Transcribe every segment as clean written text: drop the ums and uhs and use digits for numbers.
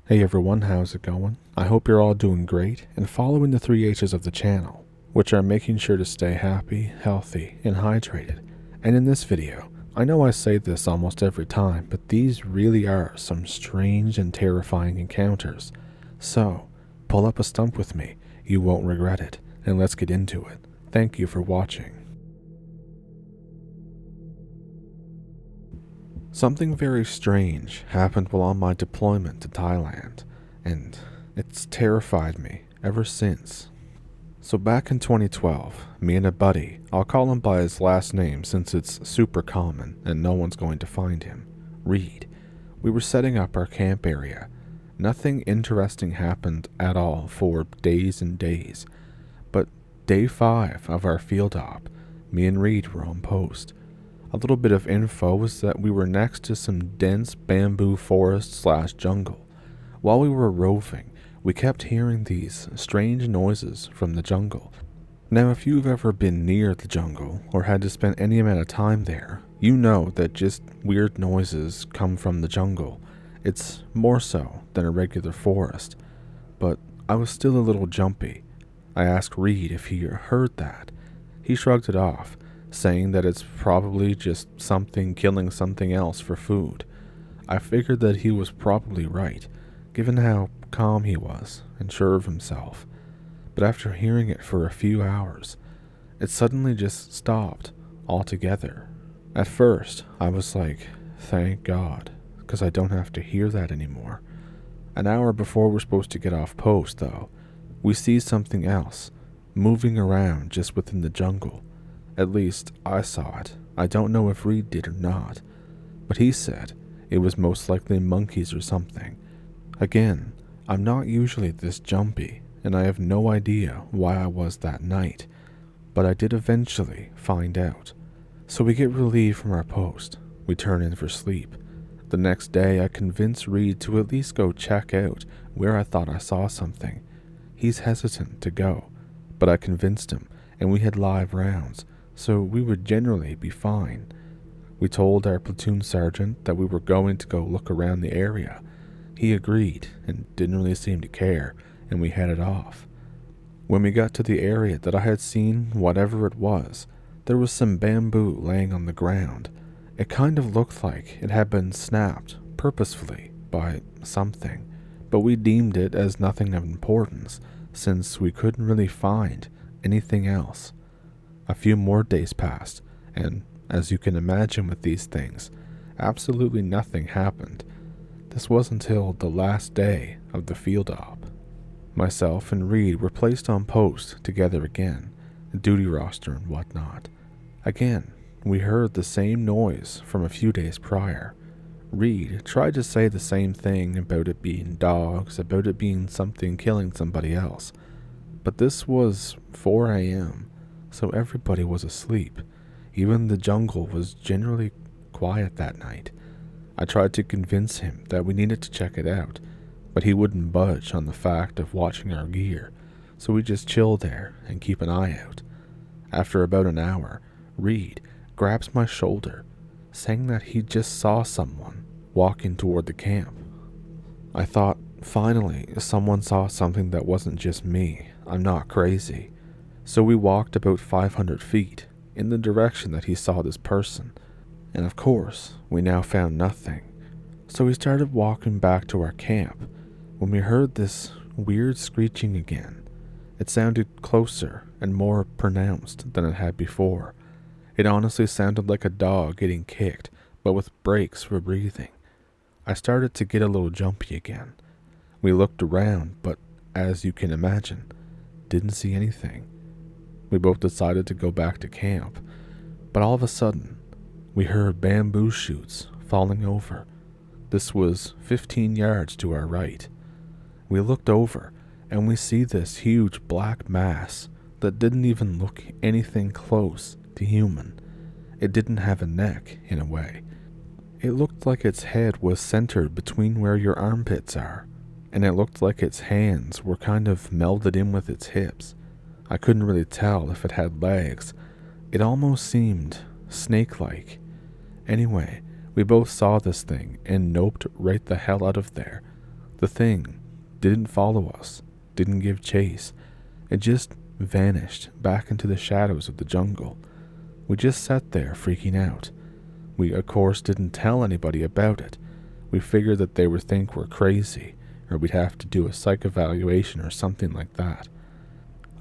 Hey everyone, how's it going? I hope you're all doing great and following the 3 H's of the channel, which are making sure to stay happy, healthy, and hydrated. And in this video, I know I say this almost every time, but these really are some strange and terrifying encounters. So, pull up a stump with me, you won't regret it, and let's get into it. Thank you for watching. Something very strange happened while on my deployment to Thailand, and it's terrified me ever since. So back in 2012, me and a buddy, I'll call him by his last name since it's super common and no one's going to find him, Reed, we were setting up our camp area. Nothing interesting happened at all for days and days, but day 5 of our field op, me and Reed were on post. A little bit of info was that we were next to some dense bamboo forest / jungle. While we were roving, we kept hearing these strange noises from the jungle. Now, if you've ever been near the jungle or had to spend any amount of time there, you know that just weird noises come from the jungle. It's more so than a regular forest. But I was still a little jumpy. I asked Reed if he heard that. He shrugged it off, saying that it's probably just something killing something else for food. I figured that he was probably right, given how calm he was and sure of himself. But after hearing it for a few hours, it suddenly just stopped altogether. At first, I was like, thank God, because I don't have to hear that anymore. An hour before we're supposed to get off post, though, we see something else moving around just within the jungle. At least, I saw it. I don't know if Reed did or not, but he said it was most likely monkeys or something. Again, I'm not usually this jumpy, and I have no idea why I was that night, but I did eventually find out. So we get relieved from our post. We turn in for sleep. The next day, I convince Reed to at least go check out where I thought I saw something. He's hesitant to go, but I convinced him, and we had live rounds, so we would generally be fine. We told our platoon sergeant that we were going to go look around the area. He agreed and didn't really seem to care, and we headed off. When we got to the area that I had seen whatever it was, there was some bamboo laying on the ground. It kind of looked like it had been snapped purposefully by something, but we deemed it as nothing of importance since we couldn't really find anything else. A few more days passed, and as you can imagine with these things, absolutely nothing happened. This was until the last day of the field op. Myself and Reed were placed on post together again, duty roster and whatnot. Again, we heard the same noise from a few days prior. Reed tried to say the same thing about it being dogs, about it being something killing somebody else, but this was 4 a.m., so everybody was asleep. Even the jungle was generally quiet that night. I tried to convince him that we needed to check it out, but he wouldn't budge on the fact of watching our gear, so we just chill there and keep an eye out. After about an hour, Reed grabs my shoulder, saying that he just saw someone walking toward the camp. I thought, finally, someone saw something that wasn't just me. I'm not crazy. So we walked about 500 feet in the direction that he saw this person, and of course, we now found nothing. So we started walking back to our camp when we heard this weird screeching again. It sounded closer and more pronounced than it had before. It honestly sounded like a dog getting kicked, but with breaks for breathing. I started to get a little jumpy again. We looked around, but as you can imagine, didn't see anything. We both decided to go back to camp, but all of a sudden, we heard bamboo shoots falling over. This was 15 yards to our right. We looked over, and we see this huge black mass that didn't even look anything close to human. It didn't have a neck, in a way. It looked like its head was centered between where your armpits are, and it looked like its hands were kind of melded in with its hips. I couldn't really tell if it had legs. It almost seemed snake-like. Anyway, we both saw this thing and noped right the hell out of there. The thing didn't follow us, didn't give chase. It just vanished back into the shadows of the jungle. We just sat there freaking out. We, of course, didn't tell anybody about it. We figured that they would think we're crazy, or we'd have to do a psych evaluation or something like that.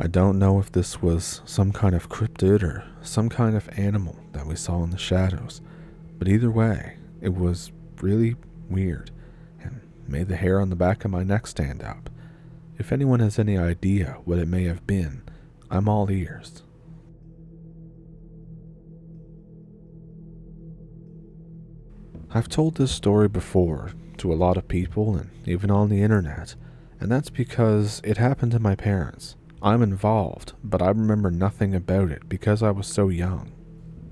I don't know if this was some kind of cryptid or some kind of animal that we saw in the shadows, but either way, it was really weird and made the hair on the back of my neck stand up. If anyone has any idea what it may have been, I'm all ears. I've told this story before to a lot of people and even on the internet, and that's because it happened to my parents. I'm involved, but I remember nothing about it because I was so young.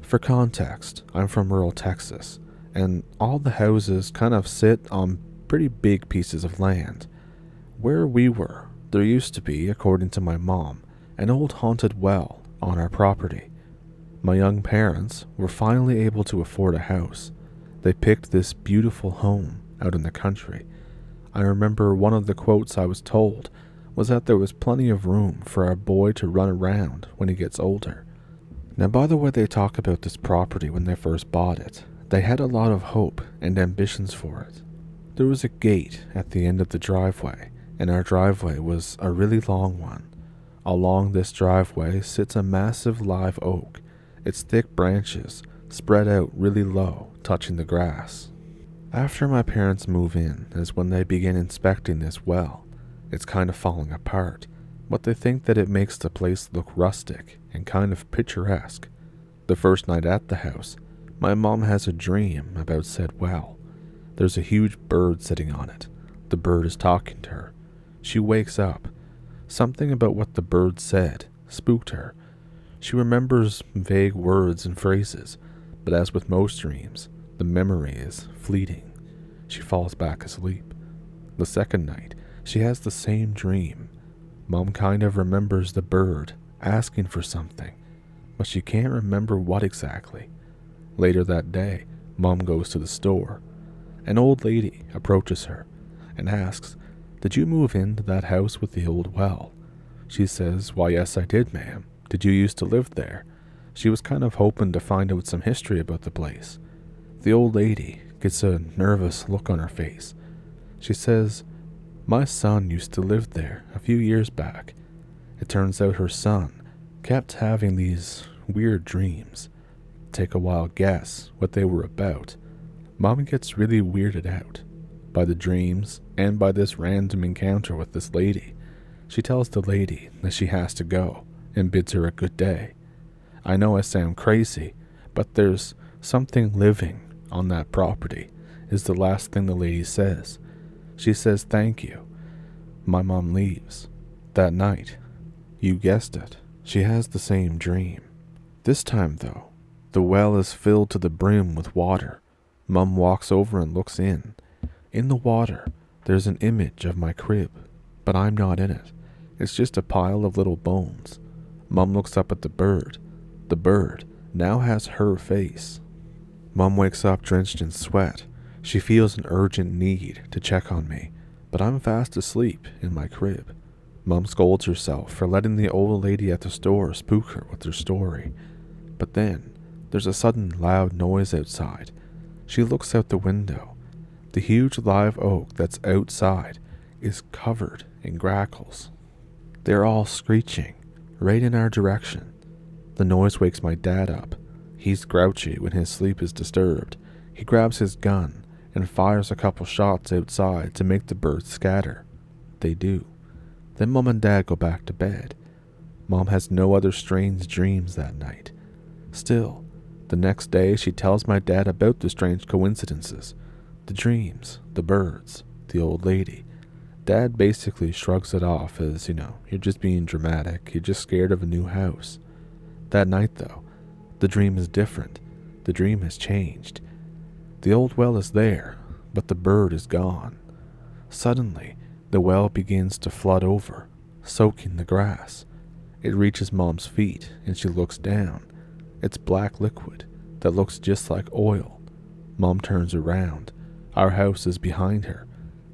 For context, I'm from rural Texas, and all the houses kind of sit on pretty big pieces of land. Where we were, there used to be, according to my mom, an old haunted well on our property. My young parents were finally able to afford a house. They picked this beautiful home out in the country. I remember one of the quotes I was told was that there was plenty of room for our boy to run around when he gets older. Now, by the way they talk about this property when they first bought it, they had a lot of hope and ambitions for it. There was a gate at the end of the driveway, and our driveway was a really long one. Along this driveway sits a massive live oak. Its thick branches spread out really low, touching the grass. After my parents move in is when they begin inspecting this well. It's kind of falling apart, but they think that it makes the place look rustic and kind of picturesque. The first night at the house, my mom has a dream about said well. There's a huge bird sitting on it. The bird is talking to her. She wakes up. Something about what the bird said spooked her. She remembers vague words and phrases, but as with most dreams, the memory is fleeting. She falls back asleep. The second night, she has the same dream. Mom kind of remembers the bird asking for something, but she can't remember what exactly. Later that day, Mom goes to the store. An old lady approaches her and asks, "Did you move into that house with the old well?" She says, "Why, yes, I did, ma'am. Did you used to live there?" She was kind of hoping to find out some history about the place. The old lady gets a nervous look on her face. She says, "My son used to live there a few years back." It turns out her son kept having these weird dreams. Take a wild guess what they were about. Mom gets really weirded out by the dreams and by this random encounter with this lady. She tells the lady that she has to go and bids her a good day. I know I sound crazy, but there's something living on that property, is the last thing the lady says. She says thank you. My mom leaves. That night, you guessed it, she has the same dream. This time though, the well is filled to the brim with water. Mom walks over and looks in. In the water, there's an image of my crib, but I'm not in it. It's just a pile of little bones. Mom looks up at the bird. The bird now has her face. Mom wakes up drenched in sweat. She feels an urgent need to check on me, but I'm fast asleep in my crib. Mom scolds herself for letting the old lady at the store spook her with her story. But then, there's a sudden loud noise outside. She looks out the window. The huge live oak that's outside is covered in grackles. They're all screeching right in our direction. The noise wakes my dad up. He's grouchy when his sleep is disturbed. He grabs his gun and fires a couple shots outside to make the birds scatter. They do. Then Mom and Dad go back to bed. Mom has no other strange dreams that night. Still, the next day she tells my dad about the strange coincidences. The dreams, the birds, the old lady. Dad basically shrugs it off as, you're just being dramatic, you're just scared of a new house. That night though, the dream is different. The dream has changed. The old well is there, but the bird is gone. Suddenly, the well begins to flood over, soaking the grass. It reaches Mom's feet and she looks down. It's black liquid that looks just like oil. Mom turns around. Our house is behind her.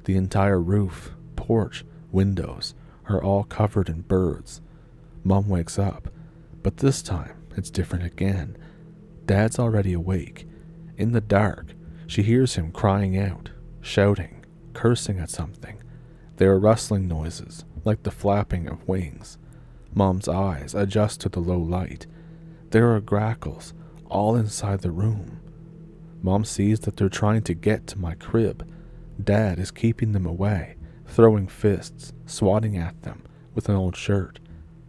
The entire roof, porch, windows are all covered in birds. Mom wakes up, but this time it's different again. Dad's already awake. In the dark, she hears him crying out, shouting, cursing at something. There are rustling noises, like the flapping of wings. Mom's eyes adjust to the low light. There are grackles all inside the room. Mom sees that they're trying to get to my crib. Dad is keeping them away, throwing fists, swatting at them with an old shirt.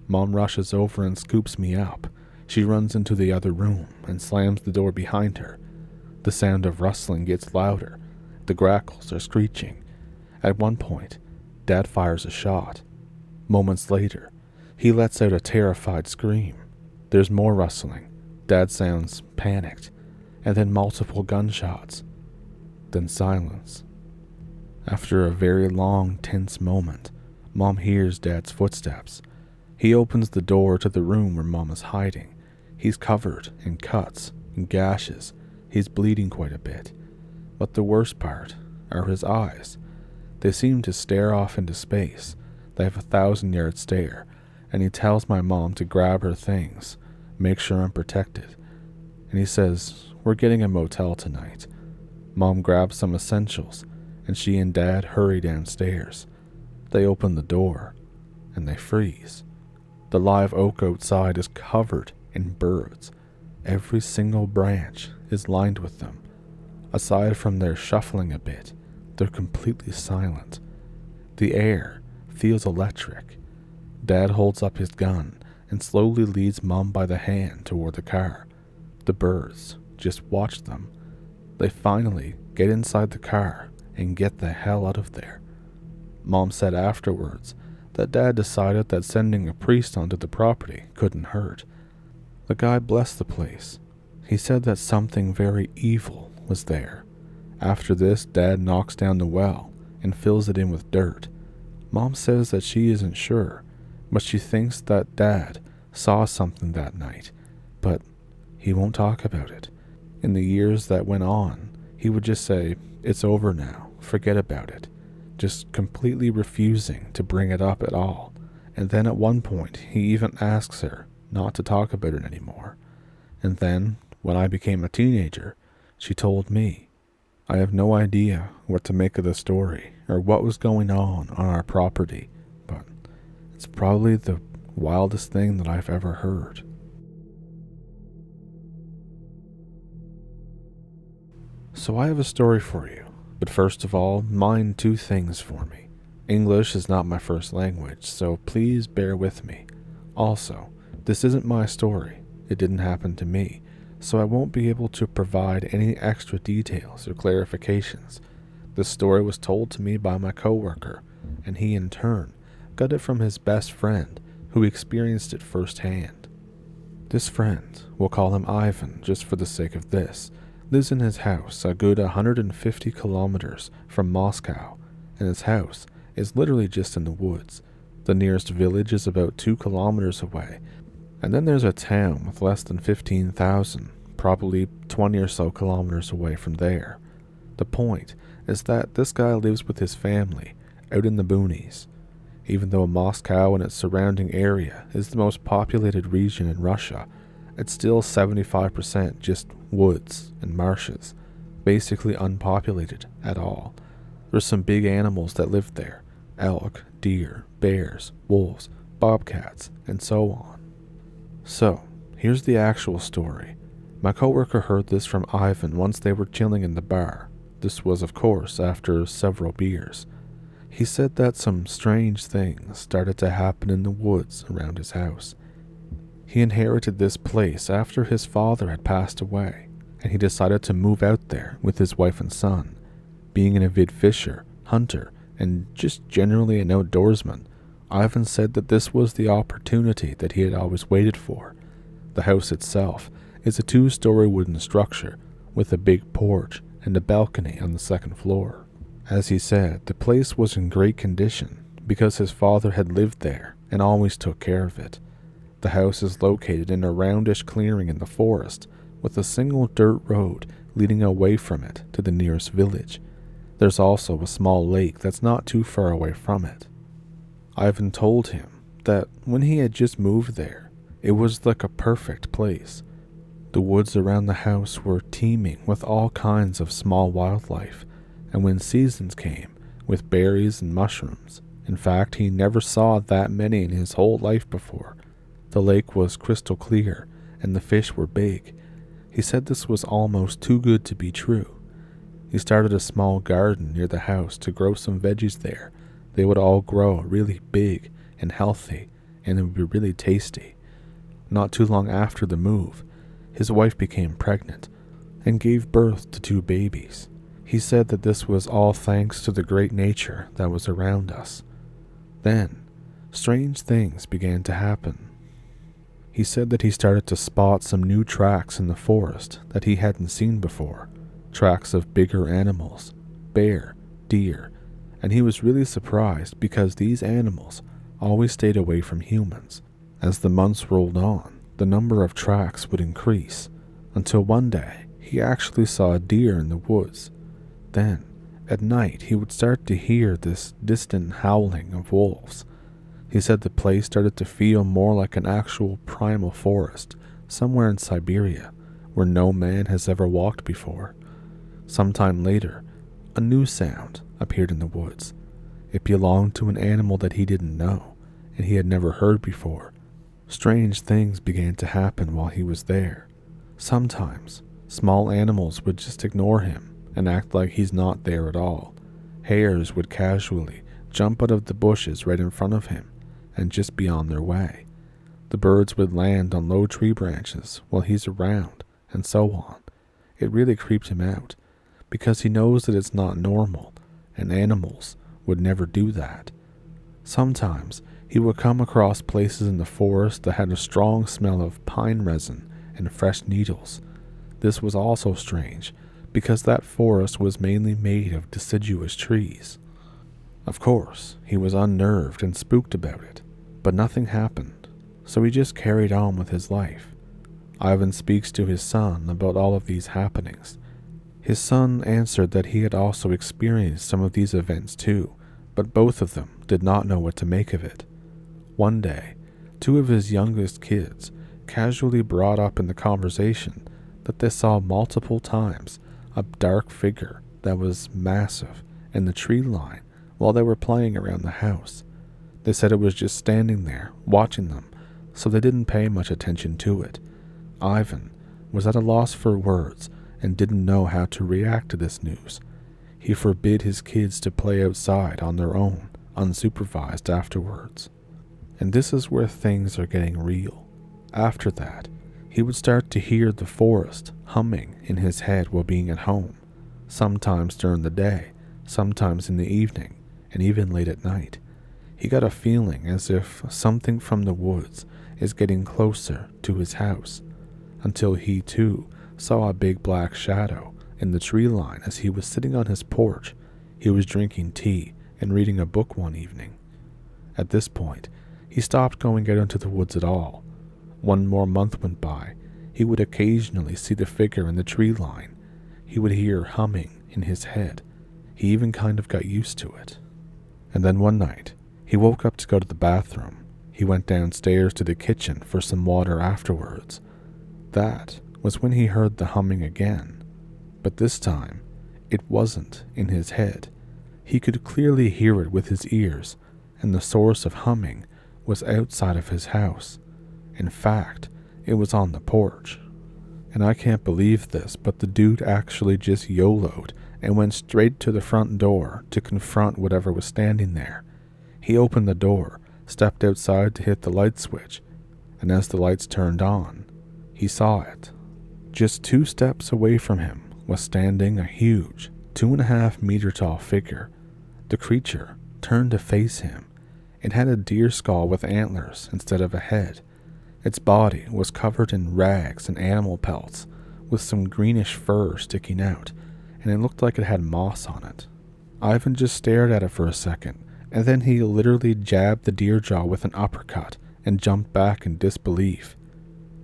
Mom rushes over and scoops me up. She runs into the other room and slams the door behind her. The sound of rustling gets louder. The grackles are screeching. At one point, Dad fires a shot. Moments later, he lets out a terrified scream. There's more rustling. Dad sounds panicked, and then multiple gunshots. Then silence. After a very long, tense moment, Mom hears Dad's footsteps. He opens the door to the room where Mom is hiding. He's covered in cuts and gashes. He's bleeding quite a bit. But the worst part are his eyes. They seem to stare off into space. They have a 1,000-yard stare, and he tells my mom to grab her things, make sure I'm protected. And he says, "We're getting a motel tonight." Mom grabs some essentials, and she and Dad hurry downstairs. They open the door, and they freeze. The live oak outside is covered in birds. Every single branch is lined with them. Aside from their shuffling a bit, they're completely silent. The air feels electric. Dad holds up his gun and slowly leads Mom by the hand toward the car. The birds just watch them. They finally get inside the car and get the hell out of there. Mom said afterwards that Dad decided that sending a priest onto the property couldn't hurt. The guy blessed the place. He said that something very evil was there. After this, Dad knocks down the well and fills it in with dirt. Mom says that she isn't sure, but she thinks that Dad saw something that night, but he won't talk about it. In the years that went on, he would just say, "It's over now, forget about it," just completely refusing to bring it up at all. And then at one point, he even asks her not to talk about it anymore. And then, when I became a teenager, she told me. I have no idea what to make of the story or what was going on our property, but it's probably the wildest thing that I've ever heard. So I have a story for you, but first of all, mind two things for me. English is not my first language, so please bear with me. Also, this isn't my story. It didn't happen to me, so I won't be able to provide any extra details or clarifications. This story was told to me by my coworker, and he in turn got it from his best friend who experienced it firsthand. This friend, we'll call him Ivan just for the sake of this, lives in his house a good 150 kilometers from Moscow, and his house is literally just in the woods. The nearest village is about 2 kilometers away, and then there's a town with less than 15,000, probably 20 or so kilometers away from there. The point is that this guy lives with his family out in the boonies. Even though Moscow and its surrounding area is the most populated region in Russia, it's still 75% just woods and marshes, basically unpopulated at all. There's some big animals that live there: elk, deer, bears, wolves, bobcats, and so on. So, here's the actual story. My coworker heard this from Ivan once they were chilling in the bar. This was, of course, after several beers. He said that some strange things started to happen in the woods around his house. He inherited this place after his father had passed away, and he decided to move out there with his wife and son. Being an avid fisher, hunter, and just generally an outdoorsman, Ivan said that this was the opportunity that he had always waited for. The house itself is a 2-story wooden structure with a big porch and a balcony on the second floor. As he said, the place was in great condition because his father had lived there and always took care of it. The house is located in a roundish clearing in the forest with a single dirt road leading away from it to the nearest village. There's also a small lake that's not too far away from it. Ivan told him that when he had just moved there, it was like a perfect place. The woods around the house were teeming with all kinds of small wildlife, and when seasons came, with berries and mushrooms. In fact, he never saw that many in his whole life before. The lake was crystal clear, and the fish were big. He said this was almost too good to be true. He started a small garden near the house to grow some veggies there. They would all grow really big and healthy, and it would be really tasty. Not too long after the move, his wife became pregnant and gave birth to 2 babies. He said that this was all thanks to the great nature that was around us. Then, strange things began to happen. He said that he started to spot some new tracks in the forest that he hadn't seen before, tracks of bigger animals, bear, deer, and he was really surprised because these animals always stayed away from humans. As the months rolled on, the number of tracks would increase, until one day he actually saw a deer in the woods. Then, at night, he would start to hear this distant howling of wolves. He said the place started to feel more like an actual primal forest, somewhere in Siberia, where no man has ever walked before. Sometime later, a new sound appeared in the woods. It belonged to an animal that he didn't know, and he had never heard before. Strange things began to happen while he was there. Sometimes, small animals would just ignore him and act like he's not there at all. Hares would casually jump out of the bushes right in front of him and just be on their way. The birds would land on low tree branches while he's around, and so on. It really creeped him out, because he knows that it's not normal, and animals would never do that. Sometimes he would come across places in the forest that had a strong smell of pine resin and fresh needles. This was also strange, because that forest was mainly made of deciduous trees. Of course, he was unnerved and spooked about it, but nothing happened, so he just carried on with his life. Ivan speaks to his son about all of these happenings. His son answered that he had also experienced some of these events too, but both of them did not know what to make of it. One day, 2 of his youngest kids casually brought up in the conversation that they saw multiple times a dark figure that was massive in the tree line while they were playing around the house. They said it was just standing there, watching them, so they didn't pay much attention to it. Ivan was at a loss for words and didn't know how to react to this news. He forbid his kids to play outside on their own, unsupervised afterwards. And this is where things are getting real. After that, he would start to hear the forest humming in his head while being at home, sometimes during the day, sometimes in the evening, and even late at night. He got a feeling as if something from the woods is getting closer to his house, until he too saw a big black shadow in the tree line as he was sitting on his porch. He was drinking tea and reading a book one evening. At this point, he stopped going out into the woods at all. One more month went by. He would occasionally see the figure in the tree line. He would hear humming in his head. He even kind of got used to it. And then one night, he woke up to go to the bathroom. He went downstairs to the kitchen for some water afterwards. That was when he heard the humming again. But this time, it wasn't in his head. He could clearly hear it with his ears, and the source of humming was outside of his house. In fact, it was on the porch. And I can't believe this, but the dude actually just YOLO'd and went straight to the front door to confront whatever was standing there. He opened the door, stepped outside to hit the light switch, and as the lights turned on, he saw it. Just 2 steps away from him was standing a huge 2.5-meter tall figure. The creature turned to face him. It had a deer skull with antlers instead of a head. Its body was covered in rags and animal pelts, with some greenish fur sticking out, and it looked like it had moss on it. Ivan just stared at it for a second, and then he literally jabbed the deer jaw with an uppercut and jumped back in disbelief.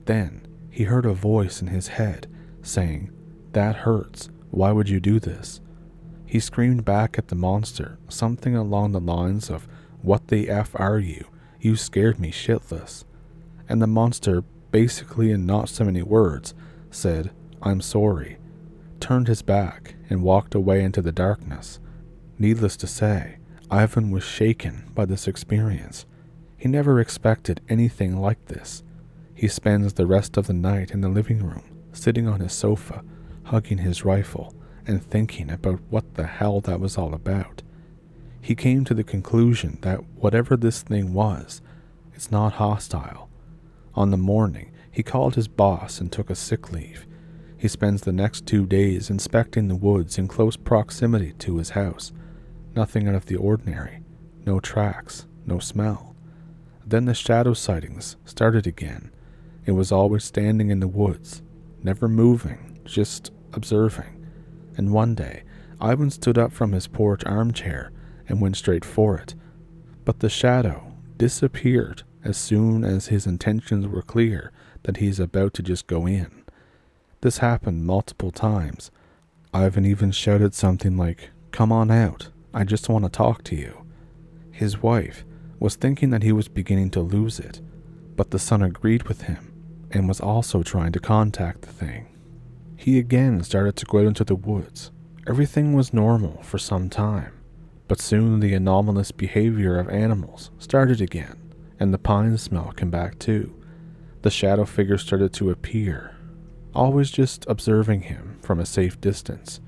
Then he heard a voice in his head saying, "That hurts. Why would you do this?" He screamed back at the monster, something along the lines of, "What the F are you? You scared me shitless." And the monster, basically in not so many words, said, "I'm sorry," turned his back, and walked away into the darkness. Needless to say, Ivan was shaken by this experience. He never expected anything like this. He spends the rest of the night in the living room, sitting on his sofa, hugging his rifle, and thinking about what the hell that was all about. He came to the conclusion that whatever this thing was, it's not hostile. On the morning, he called his boss and took a sick leave. He spends the next 2 days inspecting the woods in close proximity to his house. Nothing out of the ordinary. No tracks, no smell. Then the shadow sightings started again. It was always standing in the woods, never moving, just observing. And one day, Ivan stood up from his porch armchair and went straight for it. But the shadow disappeared as soon as his intentions were clear that he's about to just go in. This happened multiple times. Ivan even shouted something like, "Come on out, I just want to talk to you." His wife was thinking that he was beginning to lose it, but the son agreed with him and was also trying to contact the thing. He again started to go out into the woods. Everything was normal for some time, but soon the anomalous behavior of animals started again, and the pine smell came back too. The shadow figure started to appear, always just observing him from a safe distance.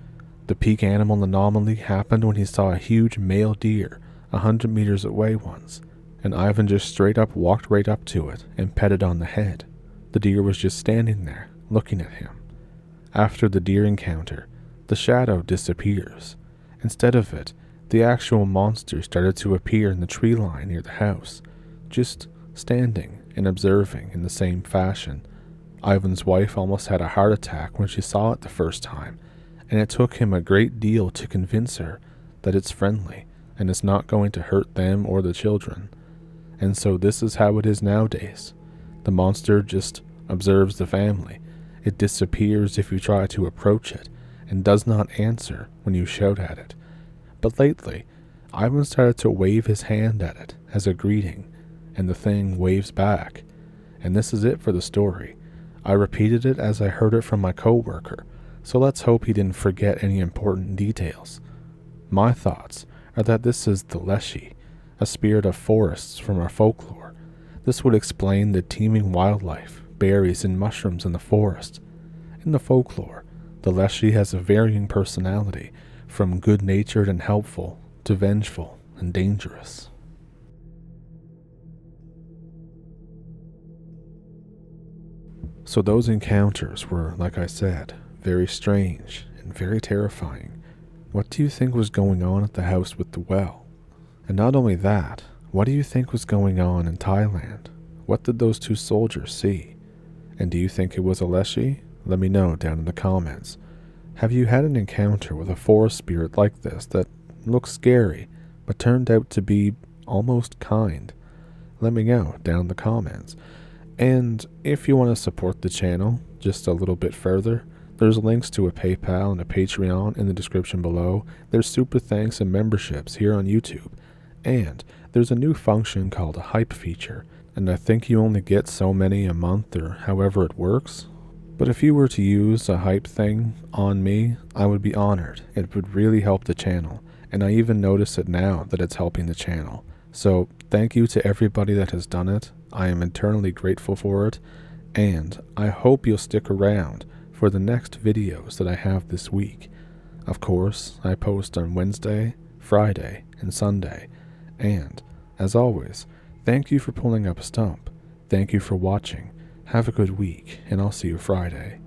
The peak animal anomaly happened when he saw a huge male deer 100 meters away once, and Ivan just straight up walked right up to it and petted on the head. The deer was just standing there, looking at him. After the deer encounter, the shadow disappears. Instead of it, the actual monster started to appear in the tree line near the house, just standing and observing in the same fashion. Ivan's wife almost had a heart attack when she saw it the first time, and it took him a great deal to convince her that it's friendly and it's not going to hurt them or the children. And so this is how it is nowadays. The monster just observes the family. It disappears if you try to approach it, and does not answer when you shout at it. But lately, Ivan started to wave his hand at it as a greeting, and the thing waves back. And this is it for the story. I repeated it as I heard it from my coworker, so let's hope he didn't forget any important details. My thoughts are that this is the Leshy, a spirit of forests from our folklore. This would explain the teeming wildlife, berries, and mushrooms in the forest. In the folklore, the Leshy has a varying personality, from good-natured and helpful to vengeful and dangerous. So those encounters were, like I said, very strange and very terrifying. What do you think was going on at the house with the well? And not only that, what do you think was going on in Thailand? What did those 2 soldiers see? And do you think it was a Leshy? Let me know down in the comments. Have you had an encounter with a forest spirit like this that looked scary, but turned out to be almost kind? Let me know down in the comments. And if you want to support the channel just a little bit further, there's links to a PayPal and a Patreon in the description below. There's super thanks and memberships here on YouTube. And there's a new function called a hype feature, and I think you only get so many a month or however it works. But if you were to use a hype thing on me, I would be honored. It would really help the channel, and I even notice it now that it's helping the channel. So thank you to everybody that has done it. I am eternally grateful for it, and I hope you'll stick around for the next videos that I have this week. Of course, I post on Wednesday, Friday, and Sunday. And, as always, thank you for pulling up a stump. Thank you for watching. Have a good week, and I'll see you Friday.